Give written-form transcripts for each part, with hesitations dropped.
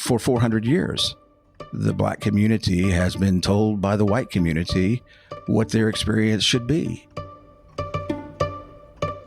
for 400 years, the black community has been told by the white community what their experience should be.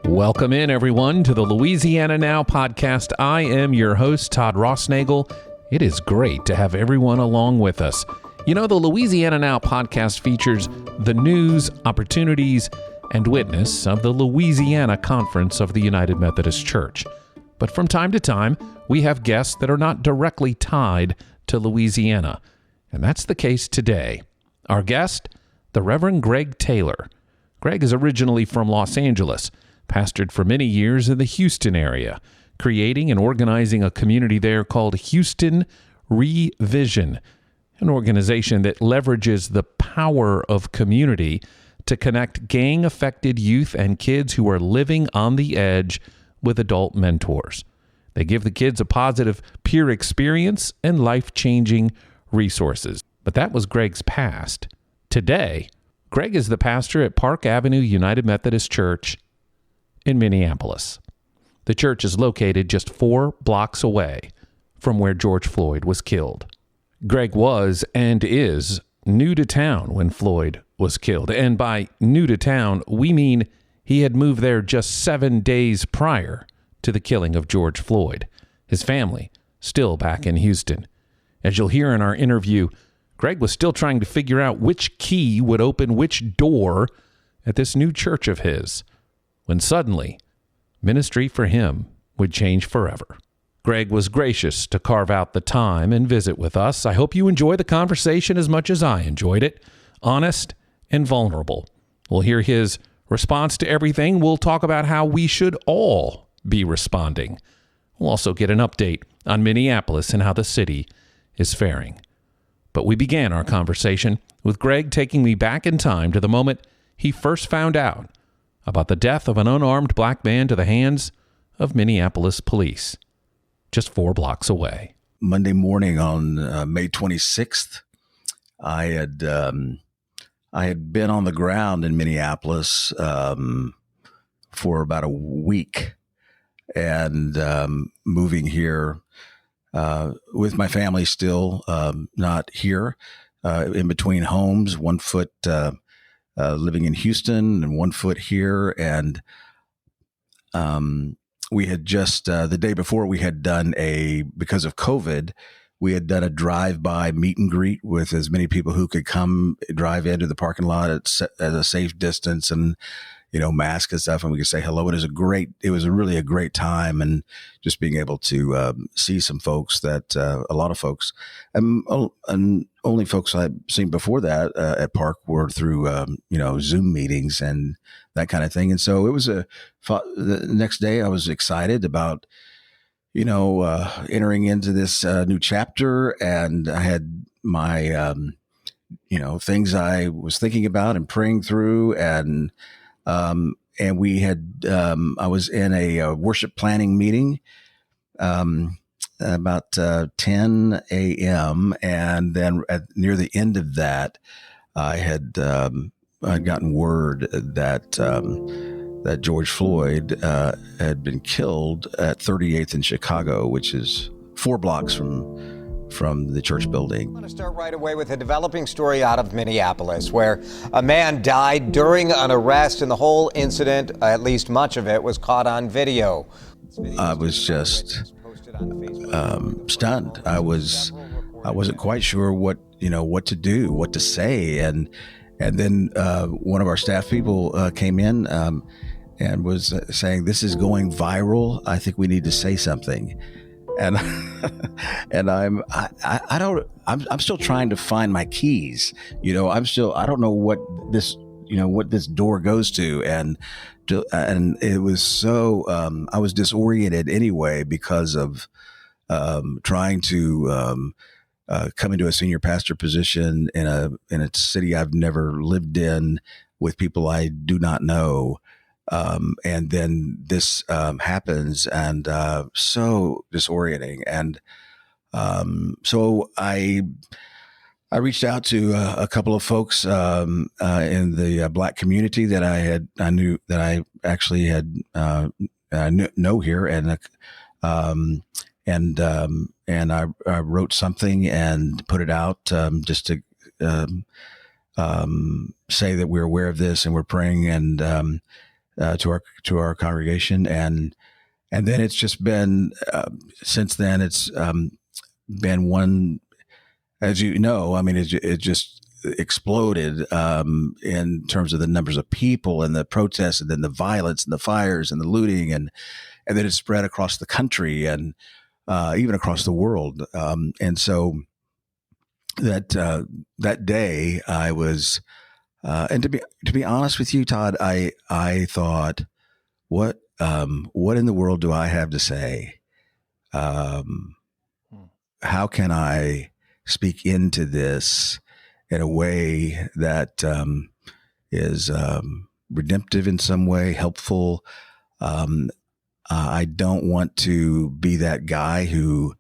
Welcome in, everyone, to the Louisiana Now podcast. I am your host, Todd Rossnagel. It is great to have everyone along with us. You know, the Louisiana Now podcast features the news, opportunities, and witness of the Louisiana Conference of the United Methodist Church. But from time to time, we have guests that are not directly tied to Louisiana. And that's the case today. Our guest, the Reverend Gregg Taylor. Gregg is originally from Los Angeles, pastored for many years in the Houston area, creating and organizing a community there called Houston Revision, an organization that leverages the power of community to connect gang-affected youth and kids who are living on the edge with adult mentors. They give the kids a positive peer experience and life-changing resources. But that was Gregg's past. Today, Gregg is the pastor at Park Avenue United Methodist Church in Minneapolis. The church is located just 4 blocks away from where George Floyd was killed. Gregg was and is new to town when Floyd was killed. And by new to town, we mean he had moved there just 7 days prior to the killing of George Floyd. His family still back in Houston. As you'll hear in our interview, Gregg was still trying to figure out which key would open which door at this new church of his, when suddenly, ministry for him would change forever. Gregg was gracious to carve out the time and visit with us. I hope you enjoy the conversation as much as I enjoyed it. Honest and vulnerable. We'll hear his response to everything. We'll talk about how we should all be responding. We'll also get an update on Minneapolis and how the city is faring. But we began our conversation with Gregg taking me back in time to the moment he first found out about the death of an unarmed black man to the hands of Minneapolis police, just 4 blocks away. Monday morning on May 26th, I had been on the ground in Minneapolis for about a week, and moving here with my family still, not here, in between homes, 1 foot living in Houston and 1 foot here. And we had just, the day before, we had done because of COVID, we had done a drive-by meet and greet with as many people who could come drive into the parking lot at a safe distance and, mask and stuff. And we could say hello. It was really a great time. And just being able to see some folks that, a lot of folks, and only folks I've seen before that at Park were through, Zoom meetings and that kind of thing. And so it was the next day I was excited about, entering into this new chapter. And I had my, things I was thinking about and praying through. And we had, I was in a worship planning meeting about 10 a.m. And then near the end of that, I had gotten word that George Floyd had been killed at 38th in Chicago, which is 4 blocks from the church building. I want to start right away with a developing story out of Minneapolis, where a man died during an arrest, and the whole incident, at least much of it, was caught on video. I was just stunned. I wasn't quite sure what to do, what to say, and then one of our staff people came in and was saying, "This is going viral. I think we need to say something." And I'm still trying to find my keys. I don't know what this door goes to, and it was so I was disoriented anyway because of trying to come into a senior pastor position in a city I've never lived in with people I do not know. And then this happens, and so disorienting. And so I reached out to a couple of folks in the Black community that I knew that I actually had know here, and I wrote something and put it out just to say that we're aware of this and we're praying and to our congregation, and then it's just been since then it's been one, as you know, I mean it just exploded in terms of the numbers of people and the protests and then the violence and the fires and the looting, and then it spread across the country and even across the world. And so that day I was, and to be honest with you, Todd, I thought, what in the world do I have to say? How can I speak into this in a way that is redemptive in some way, helpful? I don't want to be that guy who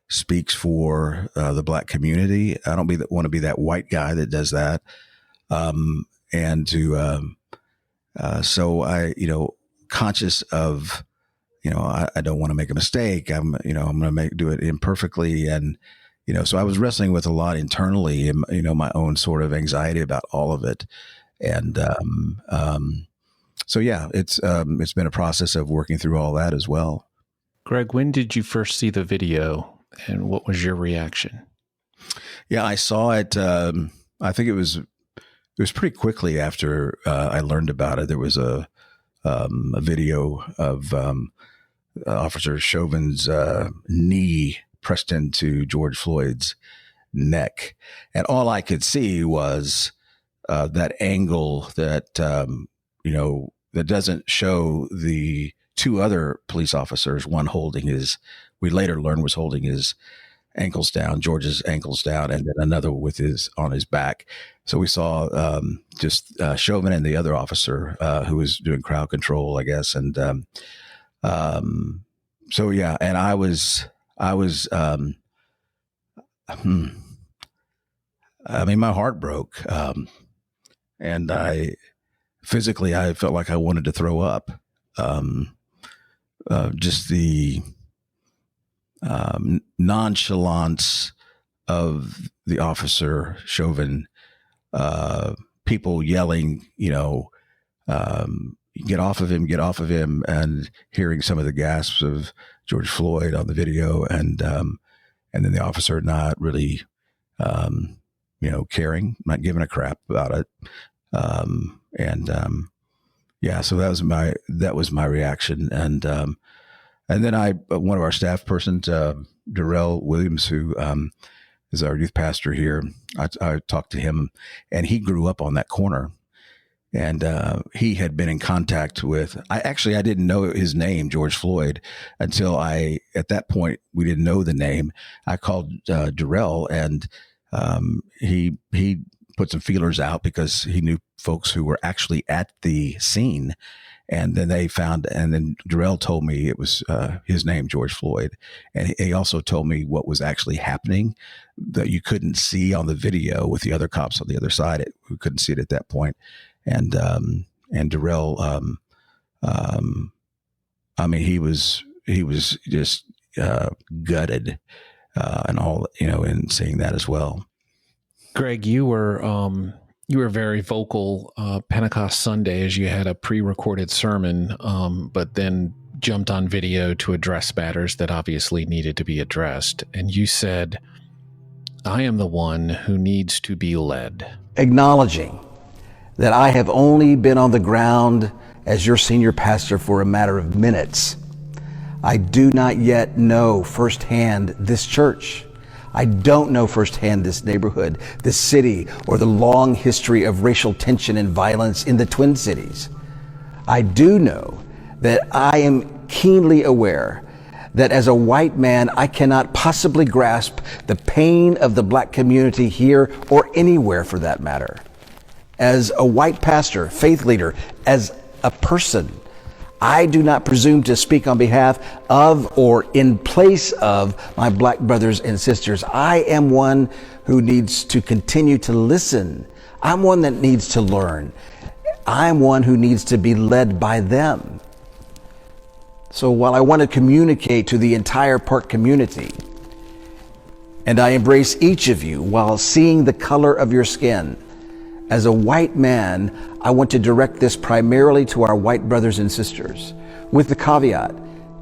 speaks for the Black community. I don't want to be that white guy that does that. So I, conscious of, I don't want to make a mistake. I'm going to do it imperfectly. And, so I was wrestling with a lot internally and, my own sort of anxiety about all of it. And, so yeah, it's been a process of working through all that as well. Gregg, when did you first see the video and what was your reaction? Yeah, I saw it. I think it was pretty quickly after I learned about it. There was a video of Officer Chauvin's knee pressed into George Floyd's neck, and all I could see was that angle that that doesn't show the two other police officers. One we later learned was holding his ankles down, George's ankles down, and then another on his back. So we saw just Chauvin and the other officer who was doing crowd control, I guess. And so yeah, and I was I mean, my heart broke, and I felt like I wanted to throw up. Just the nonchalance of the officer Chauvin, people yelling, get off of him, and hearing some of the gasps of George Floyd on the video, and then the officer not really, caring, not giving a crap about it. Yeah, so that was my reaction. And then one of our staff persons, Darrell Williams, who is our youth pastor here, I talked to him, and he grew up on that corner, and he had been in contact with, I didn't know his name, George Floyd, until at that point, we didn't know the name. I called Darrell, and he put some feelers out because he knew folks who were actually at the scene. And then then Darrell told me it was his name, George Floyd. And he also told me what was actually happening that you couldn't see on the video with the other cops on the other side. We couldn't see it at that point. And Darrell, he was just gutted and all, in seeing that as well. Gregg, you were very vocal Pentecost Sunday as you had a pre-recorded sermon, but then jumped on video to address matters that obviously needed to be addressed. And you said, "I am the one who needs to be led." Acknowledging that I have only been on the ground as your senior pastor for a matter of minutes, I do not yet know firsthand this church. I don't know firsthand this neighborhood, this city, or the long history of racial tension and violence in the Twin Cities. I do know that I am keenly aware that as a white man, I cannot possibly grasp the pain of the Black community here or anywhere for that matter. As a white pastor, faith leader, as a person, I do not presume to speak on behalf of or in place of my Black brothers and sisters. I am one who needs to continue to listen. I'm one that needs to learn. I'm one who needs to be led by them. So while I want to communicate to the entire park community, and I embrace each of you while seeing the color of your skin, as a white man, I want to direct this primarily to our white brothers and sisters, with the caveat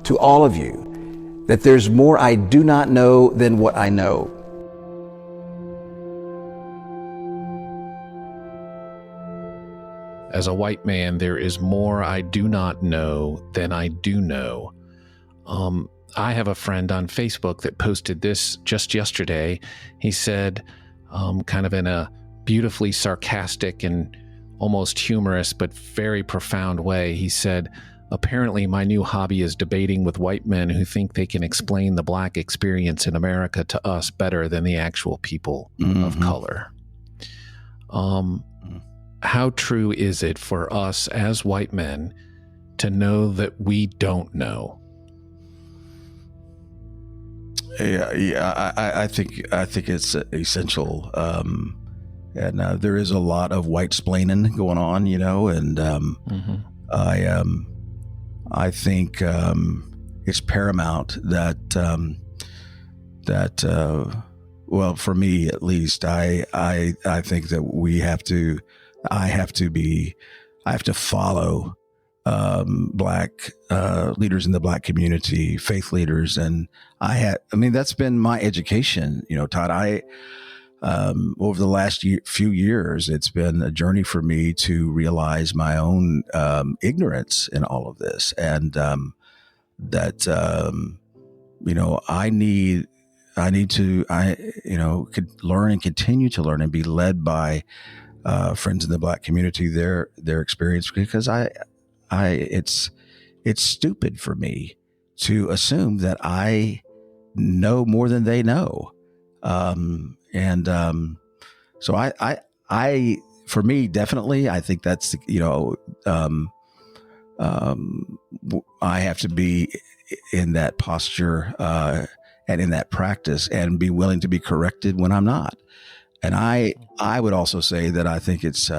to all of you that there's more I do not know than what I know. As a white man, there is more I do not know than I do know. I have a friend on Facebook that posted this just yesterday. He said, kind of in a beautifully sarcastic and almost humorous but very profound way, he said, apparently my new hobby is debating with white men who think they can explain the Black experience in America to us better than the actual people of color. How true is it for us as white men to know that we don't know? Yeah, I think it's essential, and there is a lot of white-splaining going on, and I think it's paramount that well, for me at least, I think that I have to follow Black leaders in the Black community, faith leaders, and that's been my education, Todd. Over the last few years, it's been a journey for me to realize my own ignorance in all of this, and that I could learn and continue to learn and be led by friends in the Black community, their experience, because it's stupid for me to assume that I know more than they know. So for me, definitely, I think that's, I have to be in that posture, and in that practice, and be willing to be corrected when I'm not. And I would also say that I think it's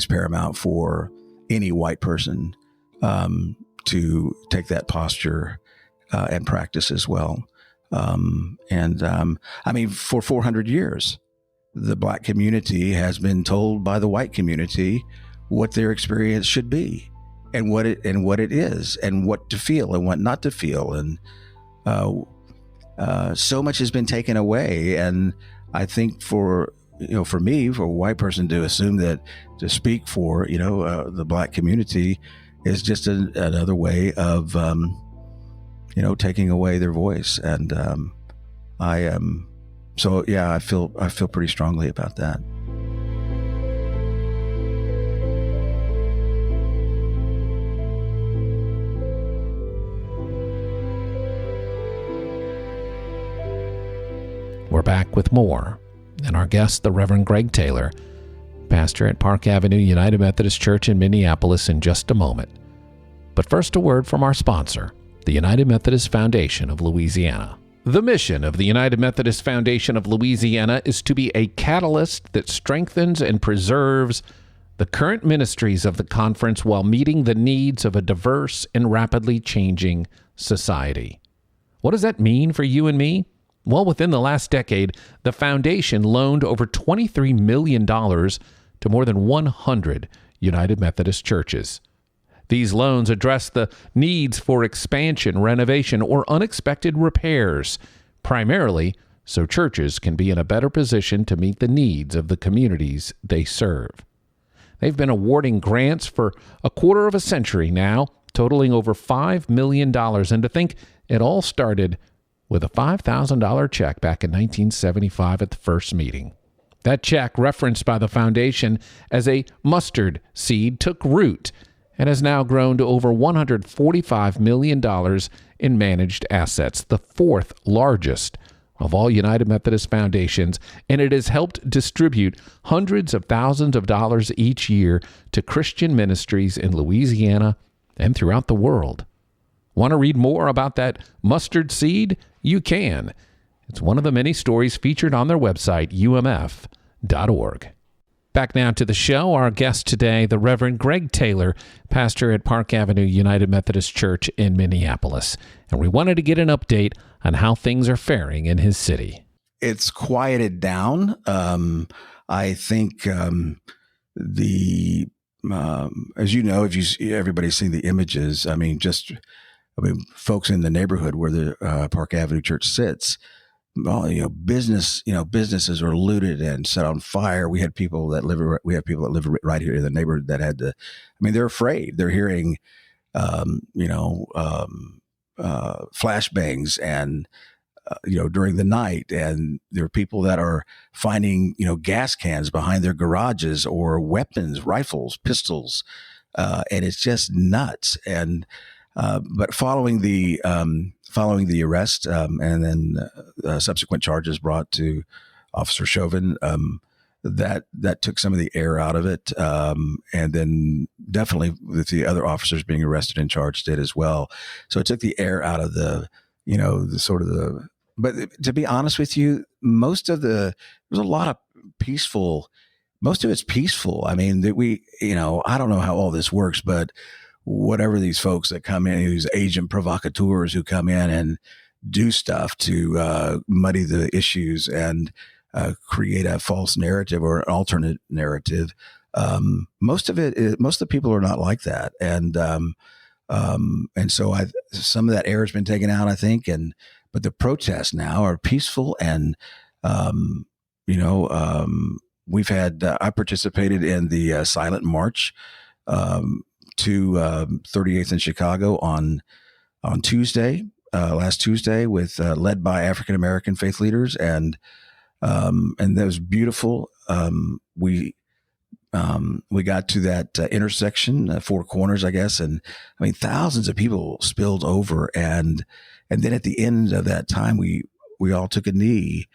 paramount for any white person to take that posture and practice as well. For 400 years, the Black community has been told by the white community what their experience should be, and what it is, and what to feel and what not to feel, and so much has been taken away. And I think for me, for a white person to assume that to speak for, the Black community is just another way of, taking away their voice. And I feel pretty strongly about that. We're back with more, and our guest, the Reverend Gregg Taylor, pastor at Park Avenue United Methodist Church in Minneapolis, in just a moment. But first, a word from our sponsor, the United Methodist Foundation of Louisiana. The mission of the United Methodist Foundation of Louisiana is to be a catalyst that strengthens and preserves the current ministries of the conference while meeting the needs of a diverse and rapidly changing society. What does that mean for you and me? Well, within the last decade, the foundation loaned over $23 million to more than 100 United Methodist churches. These loans address the needs for expansion, renovation, or unexpected repairs, primarily so churches can be in a better position to meet the needs of the communities they serve. They've been awarding grants for a quarter of a century now, totaling over $5 million, and to think it all started with a $5,000 check back in 1975 at the first meeting. That check, referenced by the foundation as a mustard seed, took root and has now grown to over $145 million in managed assets, the fourth largest of all United Methodist foundations, and it has helped distribute hundreds of thousands of dollars each year to Christian ministries in Louisiana and throughout the world. Want to read more about that mustard seed? You can. It's one of the many stories featured on their website, umf.org. Back now to the show. Our guest today, the Reverend Gregg Taylor, pastor at Park Avenue United Methodist Church in Minneapolis. And we wanted to get an update on how things are faring in his city. It's quieted down. I think as you know, everybody's seen the images. Folks in the neighborhood where the Park Avenue Church sits, businesses are looted and set on fire. We have people that live right here in the neighborhood that had to. They're afraid. They're hearing, flashbangs and during the night, and there are people that are finding gas cans behind their garages or weapons, rifles, pistols, and it's just nuts. And but following the arrest and then subsequent charges brought to Officer Chauvin, that took some of the air out of it, and then definitely with the other officers being arrested and charged did as well. So it took the air out of But to be honest with you, there's a lot of peaceful. Most of it's peaceful. I don't know how all this works, but whatever these folks that come in, these agent provocateurs who come in and do stuff to muddy the issues and create a false narrative or an alternate narrative. Most of the people are not like that. And so some of that air has been taken out, I think. But the protests now are peaceful. And, we've had, I participated in the silent march, to 38th in Chicago on Tuesday, last Tuesday, with led by African American faith leaders, and that was beautiful. We got to that intersection, Four Corners, I guess, and thousands of people spilled over, and then at the end of that time, we all took a knee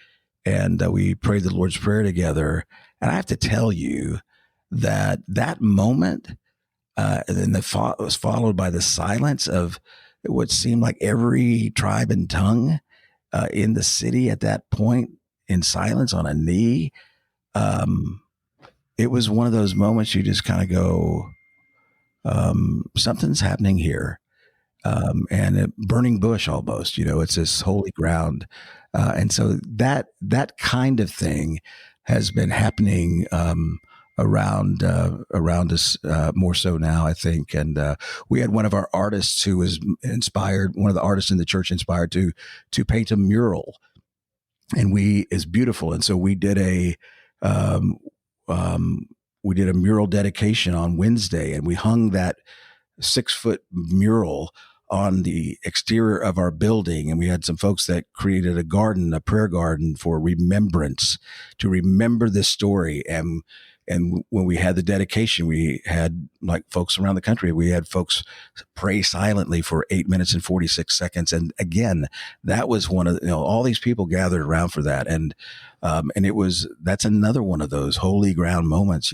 and we prayed the Lord's Prayer together. And I have to tell you that moment. And then it was followed by the silence of what seemed like every tribe and tongue in the city at that point, in silence on a knee. It was one of those moments you just kind of go, something's happening here. And a burning bush almost, it's this holy ground. And so that kind of thing has been happening around us more so now, I think. And we had one of our artists who was inspired, one of the artists in the church inspired to paint a mural, and is beautiful. And so we did a mural dedication on Wednesday, and we hung that 6-foot mural on the exterior of our building. And we had some folks that created a prayer garden for remembrance, to remember this story. And when we had the dedication, we had, like folks around the country, we had folks pray silently for 8 minutes and 46 seconds. And again, that was one of all these people gathered around for that. And that's another one of those holy ground moments,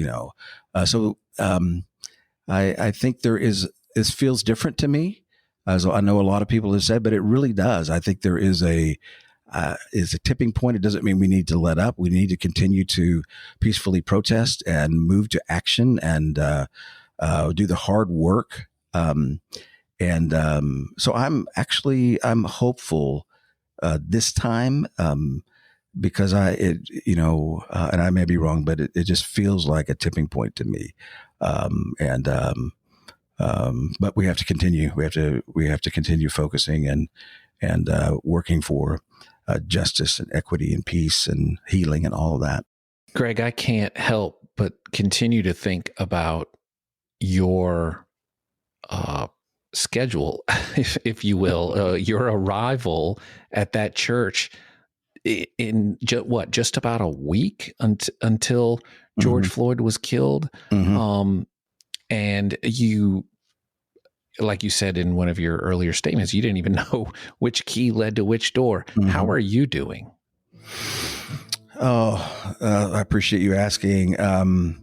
So I think this feels different to me, as I know a lot of people have said, but it really does. I think there is a tipping point. It doesn't mean we need to let up. We need to continue to peacefully protest and move to action and do the hard work. So I'm hopeful this time, because and I may be wrong, but it just feels like a tipping point to me. But we have to continue. We have to continue focusing and working for justice and equity and peace and healing and all of that. Gregg, I can't help but continue to think about your schedule, if you will, your arrival at that church in just about a week until George Floyd was killed. Mm-hmm. And you, like you said in one of your earlier statements, you didn't even know which key led to which door. Mm-hmm. How are you doing? I appreciate you asking. I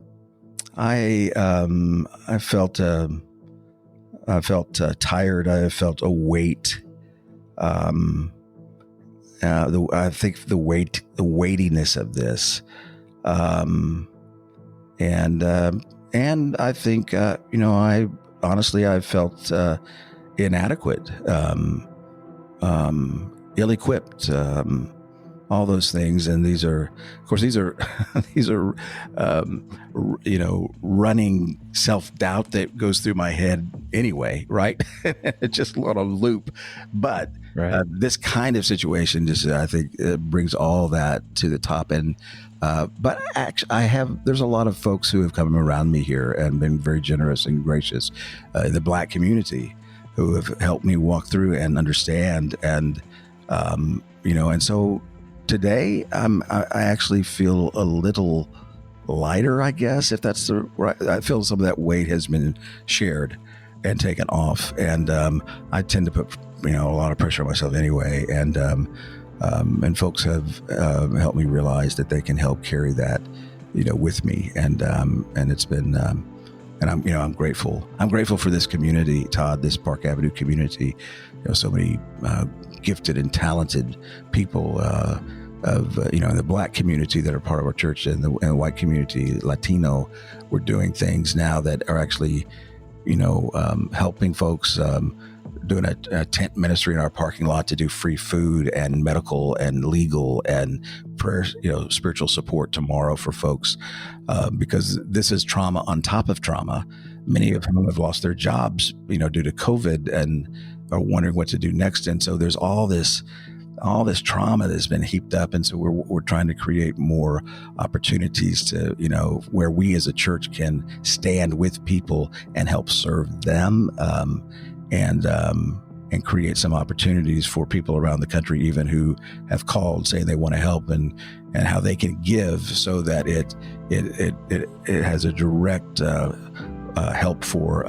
felt tired. I felt a weight. I think the weightiness of this. and I think I felt inadequate, ill-equipped, all those things. And these are running self-doubt that goes through my head anyway, right? It's just a little loop. But this kind of situation just, I think, brings all that to the top. And but actually, there's a lot of folks who have come around me here and been very generous and gracious, the Black community, who have helped me walk through and understand. And and so today, I actually feel a little lighter, I guess, if that's the right. I feel some of that weight has been shared and taken off, and I tend to put a lot of pressure on myself anyway, and folks have helped me realize that they can help carry that with me, and it's been and I'm grateful. I'm grateful for this community, Todd, this Park Avenue community. So many gifted and talented people in the Black community that are part of our church, and the white community, Latino. We're doing things now that are actually, helping folks, doing a tent ministry in our parking lot to do free food and medical and legal and prayer, spiritual support tomorrow for folks, because this is trauma on top of trauma. Many of whom have lost their jobs, due to COVID, and are wondering what to do next. And so there's all this trauma that's been heaped up. And so we're trying to create more opportunities to, where we as a church can stand with people and help serve them, and create some opportunities for people around the country, even who have called saying they want to help, and how they can give so that it has a direct help for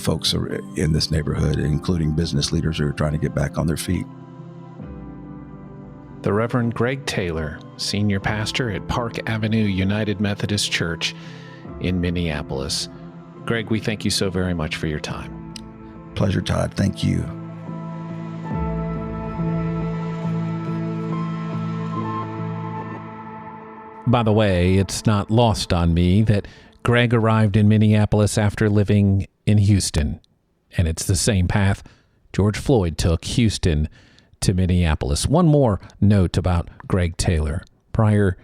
folks in this neighborhood, including business leaders who are trying to get back on their feet. The Reverend Gregg Taylor, senior pastor at Park Avenue United Methodist Church in Minneapolis. Gregg, we thank you so very much for your time. Pleasure, Todd. Thank you. By the way, it's not lost on me that Gregg arrived in Minneapolis after living in Houston, and it's the same path George Floyd took, Houston to Minneapolis. One more note about Gregg Taylor. Prior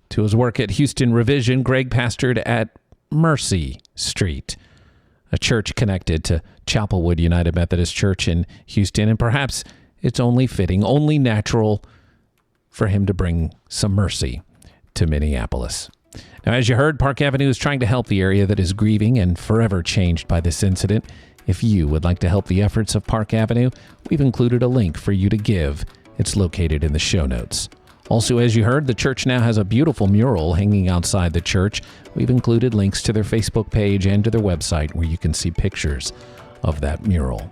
to his work at Houston Revision, Gregg pastored at Mercy Street, a church connected to Chapelwood United Methodist Church in Houston, and perhaps it's only fitting, only natural for him to bring some mercy to Minneapolis. Now, as you heard, Park Avenue is trying to help the area that is grieving and forever changed by this incident. If you would like to help the efforts of Park Avenue, we've included a link for you to give. It's located in the show notes. Also, as you heard, the church now has a beautiful mural hanging outside the church. We've included links to their Facebook page and to their website where you can see pictures of that mural.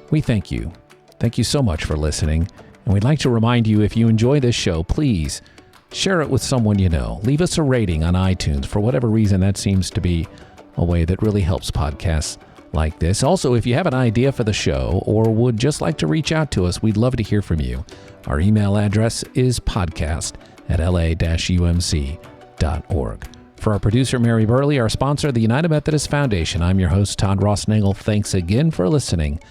We thank you. Thank you so much for listening. And we'd like to remind you, if you enjoy this show, please share it with someone you know. Leave us a rating on iTunes. For whatever reason, that seems to be a way that really helps podcasts like this. Also, if you have an idea for the show or would just like to reach out to us, we'd love to hear from you. Our email address is podcast@la-umc.org. For our producer, Mary Burley, our sponsor, the United Methodist Foundation, I'm your host, Todd Ross-Nagel. Thanks again for listening.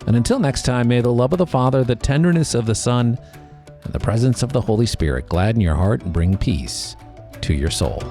And until next time, may the love of the Father, the tenderness of the Son, and the presence of the Holy Spirit gladden your heart and bring peace to your soul.